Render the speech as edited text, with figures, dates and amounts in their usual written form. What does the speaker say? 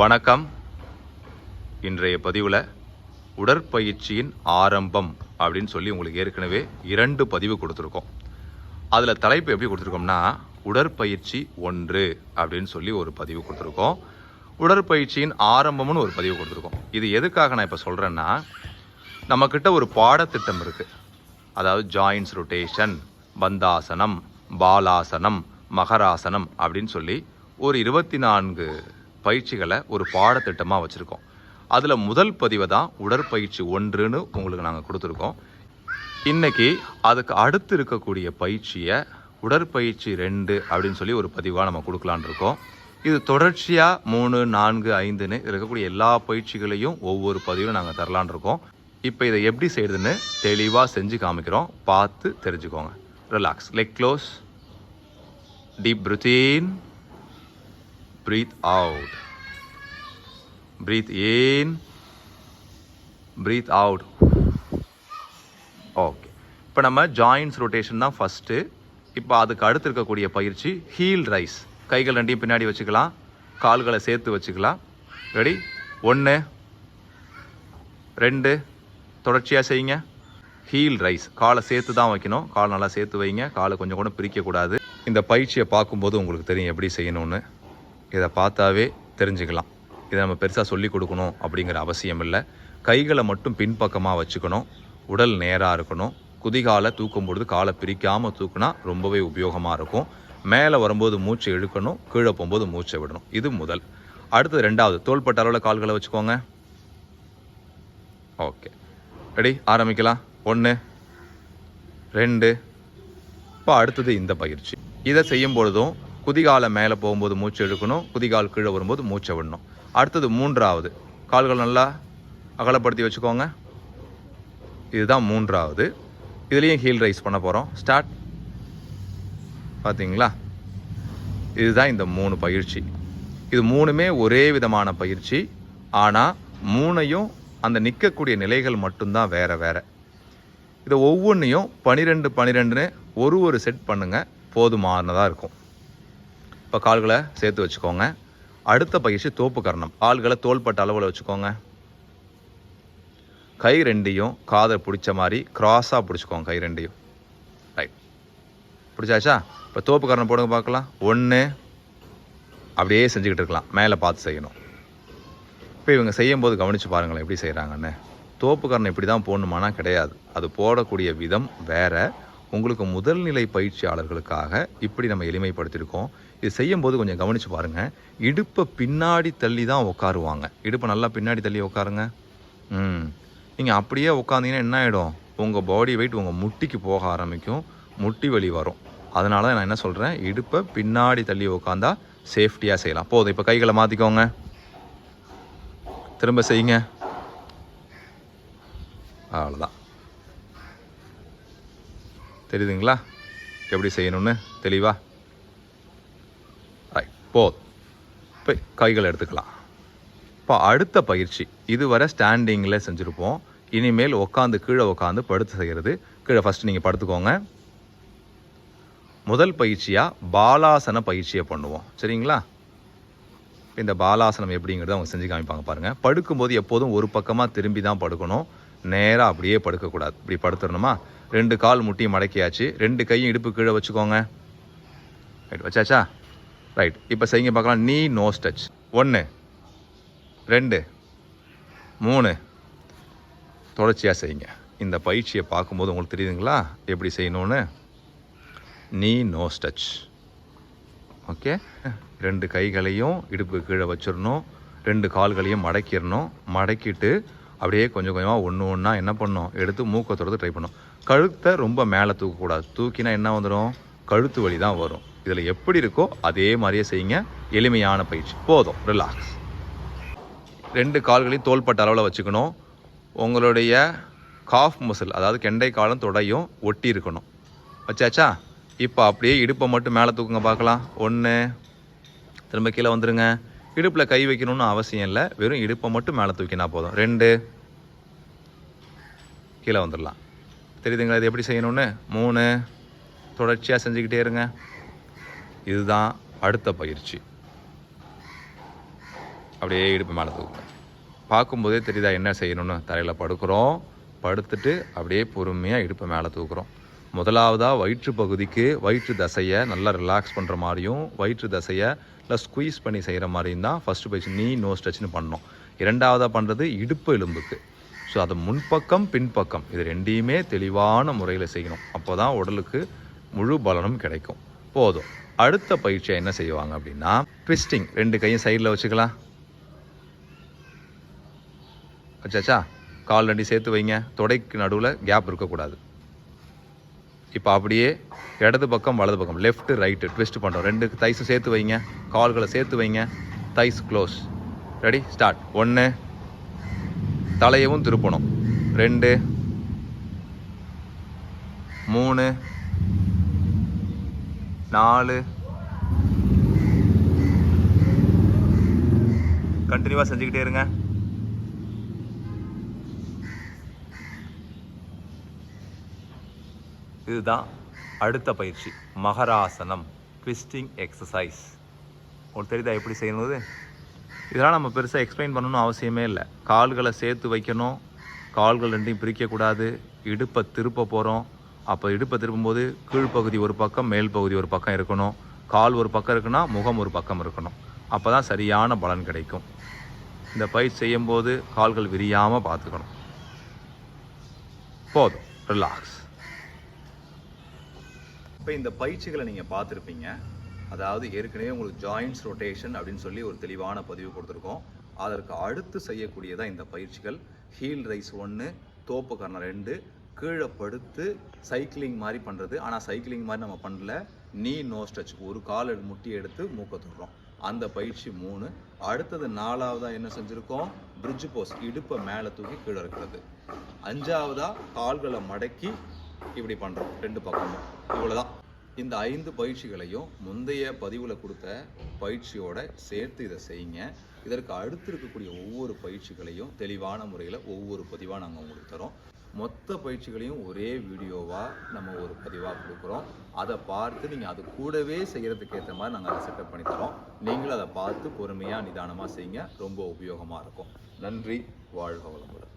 வணக்கம். இன்றைய பதிவில் உடற்பயிற்சியின் ஆரம்பம் அப்படின்னு சொல்லி உங்களுக்கு ஏற்கனவே 2 பதிவு கொடுத்துருக்கோம். அதில் தலைப்பு எப்படி கொடுத்துருக்கோம்னா, உடற்பயிற்சி 1 அப்படின்னு சொல்லி ஒரு பதிவு கொடுத்துருக்கோம். உடற்பயிற்சியின் ஆரம்பம்னு ஒரு பதிவு கொடுத்துருக்கோம். இது எதுக்காக நான் இப்போ சொல்கிறேன்னா, நம்மக்கிட்ட ஒரு பாடத்திட்டம் இருக்குது. அதாவது ஜாயின்ஸ் ரொட்டேஷன், பந்தாசனம், பாலாசனம், மகராசனம் அப்படின்னு சொல்லி ஒரு 24 பயிற்சிகளை ஒரு பாடத்திட்டமாக வச்சுருக்கோம். அதில் முதல் பதிவை தான் உடற்பயிற்சி 1ன்னு உங்களுக்கு நாங்கள் கொடுத்துருக்கோம். இன்றைக்கி அதுக்கு அடுத்து இருக்கக்கூடிய பயிற்சியை உடற்பயிற்சி 2 அப்படின்னு சொல்லி ஒரு பதிவாக நம்ம கொடுக்கலான் இருக்கோம். இது தொடர்ச்சியாக 3, 4, 5ன்னு இருக்கக்கூடிய எல்லா பயிற்சிகளையும் ஒவ்வொரு பதிவும் நாங்கள் தரலான் இருக்கோம். இப்போ இதை எப்படி செய்யுதுன்னு தெளிவாக செஞ்சு காமிக்கிறோம். பார்த்து தெரிஞ்சுக்கோங்க. Relax, leg close, deep breathe in, breathe out, breathe in, breathe out. Okay, இப்போ நம்ம ஜாயின்ஸ் ரொட்டேஷன் தான் ஃபஸ்ட்டு. இப்போ அதுக்கு அடுத்து இருக்கக்கூடிய பயிற்சி ஹீல் ரைஸ். கைகள் ரெண்டையும் பின்னாடி வச்சுக்கலாம், கால்களை சேர்த்து வச்சுக்கலாம். ரெடி? 1, 2, தொடர்ச்சியாக செய்யுங்க. Heel raise. காலை சேர்த்து தான் வைக்கணும். கால் நல்லா சேர்த்து வைங்க. காலை கொஞ்சம் கூட பிரிக்கக்கூடாது. இந்த பயிற்சியை பார்க்கும்போது உங்களுக்கு தெரியும் எப்படி செய்யணும்னு. இதை பார்த்தாவே தெரிஞ்சுக்கலாம். இதை நம்ம பெருசாக சொல்லி கொடுக்கணும் அப்படிங்கிற அவசியம் இல்லை. கைகளை மட்டும் பின்பக்கமாக வச்சுக்கணும். உடல் நேராக இருக்கணும். குதிகாலை தூக்கும் பொழுது காலை பிரிக்காமல் தூக்குனா ரொம்பவே உபயோகமாக இருக்கும். மேலே வரும்போது மூச்சை இழுக்கணும், கீழே போகும்போது மூச்சை விடணும். இது முதல். அடுத்தது 2வது, தோள்பட்ட அளவில் கால்களை வச்சுக்கோங்க. Okay, ready? ஆரம்பிக்கலாம். 1, 2. இப்போ அடுத்தது இந்த பயிற்சி. இதை செய்யும் பொழுதும் குதிகாலை மேலே போகும்போது மூச்சு இழுக்கணும், குதிகால் கீழே வரும்போது மூச்சை விடணும். அடுத்தது 3வது, கால்கள் நல்லா அகலப்படுத்தி வச்சுக்கோங்க. இதுதான் 3வது. இதுலேயும் ஹீல் ரைஸ் பண்ண போகிறோம். ஸ்டார்ட். பார்த்தீங்களா? இதுதான் இந்த 3 பயிற்சி. இது 3மே ஒரே விதமான பயிற்சி. ஆனால் 3ஐயும் அந்த நிற்கக்கூடிய நிலைகள் மட்டும்தான் வேறு வேறு. இதை ஒவ்வொன்றையும் 12, 12ன்னு ஒரு செட் பண்ணுங்கள், போதுமானதாக இருக்கும். இப்போ கால்களை சேர்த்து வச்சுக்கோங்க. அடுத்த பயிற்சி தோப்பு கரணம். கால்களை தோள்பட்ட அளவில் வச்சுக்கோங்க. கை ரெண்டையும் காதை பிடிச்ச மாதிரி கிராஸாக பிடிச்சிக்கோங்க. கை ரெண்டையும் ரைட். பிடிச்சாச்சா? இப்போ தோப்பு கரணம் போடுங்க பார்க்கலாம். 1, அப்படியே செஞ்சுக்கிட்டு இருக்கலாம். மேலே பார்த்து செய்யணும். இப்போ இவங்க செய்யும்போது கவனித்து பாருங்களேன் எப்படி செய்கிறாங்கன்னு. தோப்பு கரணம் இப்படி தான் போடணுமானா கிடையாது. அது போடக்கூடிய விதம் வேறு. உங்களுக்கு முதல் நிலை பயிற்சியாளர்களுக்காக இப்படி நம்ம எளிமைப்படுத்தியிருக்கோம். இது செய்யும்போது கொஞ்சம் கவனித்து பாருங்கள். இடுப்பை பின்னாடி தள்ளி தான் உட்காருவாங்க. இடுப்பை நல்லா பின்னாடி தள்ளி உட்காருங்க. நீங்கள் அப்படியே உட்காந்தீங்கன்னா என்ன ஆகிடும்? உங்கள் பாடி வெயிட் உங்கள் முட்டிக்கு போக ஆரம்பிக்கும், முட்டி வலி வரும். அதனால தான் நான் என்ன சொல்கிறேன், இடுப்பை பின்னாடி தள்ளி உட்காந்தா சேஃப்டியாக செய்யலாம். போதும். இப்போ கைகளை மாற்றிக்கோங்க. திரும்ப செய்யுங்க. அவ்வளோதான். தெரியுதுங்களா எப்படி செய்யணும்னு தெளிவா? ரைட், போதும். இப்போ கைகள் எடுத்துக்கலாம். இப்போ அடுத்த பயிற்சி, இதுவரை ஸ்டாண்டிங்கில் செஞ்சுருப்போம். இனிமேல் உட்காந்து கீழே உட்காந்து படுத்து செய்கிறது. கீழே ஃபஸ்ட்டு நீங்கள் படுத்துக்கோங்க. முதல் பயிற்சியாக பாலாசன பயிற்சியை பண்ணுவோம். சரிங்களா? இந்த பாலாசனம் எப்படிங்கிறத அவங்க செஞ்சு காமிப்பாங்க பாருங்கள். படுக்கும்போது எப்போதும் ஒரு பக்கமாக திரும்பி தான் படுக்கணும். நேராக அப்படியே படுக்கக்கூடாது. இப்படி படுத்துடணுமா? 2 கால் முட்டியும் மடக்கியாச்சு. 2 கையும் இடுப்பு கீழே வச்சுக்கோங்க. ரைட், வச்சாச்சா? ரைட். இப்போ செய்யுங்க பார்க்கலாம். நீ நோஸ் டச். 1, 2, 3. தொடர்ச்சியாக செய்யுங்க. இந்த பயிற்சியை பார்க்கும்போது உங்களுக்கு தெரியுதுங்களா எப்படி செய்யணும்னு? நீ நோஸ் டச். ஓகே. 2 கைகளையும் இடுப்பு கீழே வச்சிடணும். 2 கால்களையும் மடக்கிடணும். மடக்கிட்டு அப்படியே கொஞ்சம் கொஞ்சமாக ஒன்றா என்ன பண்ணணும், எடுத்து மூக்கை தொடர்ந்து ட்ரை பண்ணணும். கழுத்தை ரொம்ப மேலே தூக்கக்கூடாது. தூக்கினா என்ன வந்துடும்? கழுத்து வலி தான் வரும். இதில் எப்படி இருக்கோ அதே மாதிரியே செய்யுங்க. எளிமையான பயிற்சி. போதும். ரிலாக்ஸ். 2 கால்களையும் தோள்பட்ட அளவில் வச்சுக்கணும். உங்களுடைய காஃப் மசில், அதாவது கெண்டை காலும் தொடையும் ஒட்டி இருக்கணும். வச்சாச்சா? இப்போ அப்படியே இடுப்பை மட்டும் மேலே தூக்குங்க பார்க்கலாம். 1, திரும்ப கீழே வந்துடுங்க. இடுப்பில் கை வைக்கணும்னு அவசியம் இல்லை. வெறும் இடுப்பை மட்டும் மேலே தூக்கினா போதும். 2, கீழே வந்துடலாம். தெரியுதுங்களா இது எப்படி செய்யணும்னு? 3, தொடர்ச்சியாக செஞ்சுக்கிட்டே இருங்க. இதுதான் அடுத்த பயிற்சி. அப்படியே இடுப்பு மேலே தூக்குங்க. பார்க்கும்போதே தெரியுதா என்ன செய்யணும்னு? தரையில் படுக்கிறோம், படுத்துட்டு அப்படியே பொறுமையாக இடுப்பை மேலே தூக்குறோம். முதலாவதாக வயிற்று பகுதிக்கு வயிற்று தசையை நல்லா ரிலாக்ஸ் பண்ணுற மாதிரியும் வயிற்று தசையை நல்லா ஸ்குவீஸ் பண்ணி செய்கிற மாதிரியும் தான் ஃபஸ்ட்டு பயிற்சி நீ நோ ஸ்ட்ரெச்னு பண்ணோம். இரண்டாவதாக பண்ணுறது இடுப்பு எலும்புக்கு. ஸோ அது முன்பக்கம் பின்பக்கம் இது ரெண்டையுமே தெளிவான முறையில் செய்யணும். அப்போ தான் உடலுக்கு முழு பலனும் கிடைக்கும். போதும். அடுத்த பயிற்சியை என்ன செய்வாங்க அப்படின்னா ட்விஸ்டிங். 2 கையும் சைடில் வச்சுக்கலாம். வச்சாச்சா? கால் 2 சேர்த்து வைங்க. தொடைக்கு நடுவில் கேப் இருக்கக்கூடாது. இப்போ அப்படியே இடது பக்கம் வலது பக்கம் லெஃப்ட் ரைட்டு ட்விஸ்ட் பண்ணுறோம். 2 தைஸும் சேர்த்து வைங்க. கால்களை சேர்த்து வைங்க. தைஸ் க்ளோஸ். Ready start. 1, தலையவும் திருப்பணும். 2, 3, 4. கண்டினியூவாக செஞ்சுக்கிட்டே இருங்க. இதுதான் அடுத்த பயிற்சி, மகராசனம், ட்விஸ்டிங் எக்ஸசைஸ். உங்களுக்கு தெரியுதா எப்படி செய்யணுது? இதெல்லாம் நம்ம பெருசாக எக்ஸ்பிளைன் பண்ணணும்னு அவசியமே இல்லை. கால்களை சேர்த்து வைக்கணும், கால்கள் 2ஐயும் பிரிக்கக்கூடாது, இடுப்பை திருப்ப போகிறோம். அப்போ இடுப்பை திருப்பும்போது கீழ்ப்பகுதி ஒரு பக்கம், மேல் பகுதி ஒரு பக்கம் இருக்கணும். கால் ஒரு பக்கம் இருக்குன்னா முகம் ஒரு பக்கம் இருக்கணும். அப்போ தான் சரியான பலன் கிடைக்கும். இந்த பயிற்சி செய்யும்போது கால்கள் விரியாமல் பார்த்துக்கணும். போதும், ரிலாக்ஸ். இப்போ இந்த பயிற்சிகளை நீங்கள் பார்த்துருப்பீங்க. அதாவது ஏற்கனவே உங்களுக்கு ஜாயின்ட்ஸ் ரொட்டேஷன் அப்படின்னு சொல்லி ஒரு தெளிவான பதிவு கொடுத்துருக்கோம். அதற்கு அடுத்து செய்யக்கூடியதான் இந்த பயிற்சிகள். ஹீல் ரைஸ் 1, தோப்பு கரணம் 2, கீழே படுத்து சைக்கிளிங் மாதிரி பண்ணுறது. ஆனால் சைக்கிளிங் மாதிரி நம்ம பண்ணல, நீ நோ ஸ்ட்ரெச், ஒரு கால் முட்டி எடுத்து மூக்க தொடுறோம். அந்த பயிற்சி 3. அடுத்தது 4வதாக என்ன செஞ்சுருக்கோம்? பிரிட்ஜ் போஸ், இடுப்பை மேலே தூக்கி கீழே இருக்கிறது. 5வதாக கால்களை மடக்கி இப்படி பண்ணுறோம் 2 பக்கமும். இவ்வளோதான். இந்த 5 பயிற்சிகளையும் முந்தைய பதிவில் கொடுத்த பயிற்சியோட சேர்த்து இதை செய்யுங்க. இதற்கு அடுத்து இருக்கக்கூடிய ஒவ்வொரு பயிற்சிகளையும் தெளிவான முறையில் ஒவ்வொரு பதிவாக நாங்கள் உங்களுக்கு தரோம். மொத்த பயிற்சிகளையும் ஒரே வீடியோவாக நம்ம ஒரு பதிவாக கொடுக்குறோம். அதை பார்த்து நீங்கள் அது கூடவே செய்கிறதுக்கு ஏற்ற மாதிரி நாங்கள் அதை செட்டப் பண்ணி தரோம். நீங்களும் அதை பார்த்து பொறுமையாக நிதானமாக செய்யுங்க. ரொம்ப உபயோகமாக இருக்கும். நன்றி. வாழ்க வளமுடன்.